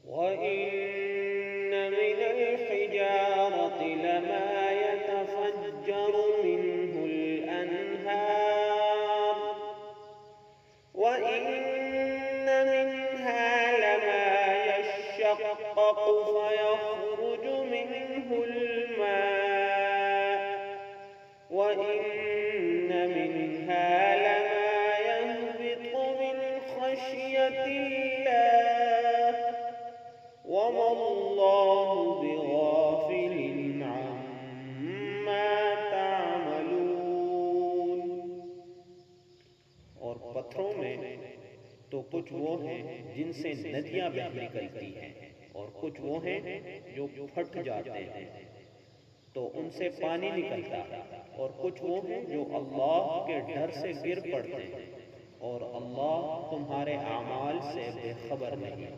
वइन्न मिनल हिजारति लमा यतफज्जरु मिन्हुल अनहार वइन्न मिन्हा लमा यशक्ककु फयख्रुजु मिन्हुल मा वइन्न मिन्हा लमा यहबितु मिन खश्यतिल्लाह वमल्लाहु बिगाफिलिन अम्मा तामलून। और पत्थरों में तो कुछ वो हैं जिनसे नदियां बह निकलती हैं, और कुछ वो हैं जो फट जाते हैं तो उनसे पानी निकलता है, और कुछ वो हैं जो अल्लाह के डर से गिर पड़ते हैं, और अल्लाह तुम्हारे आमाल से बेखबर नहीं।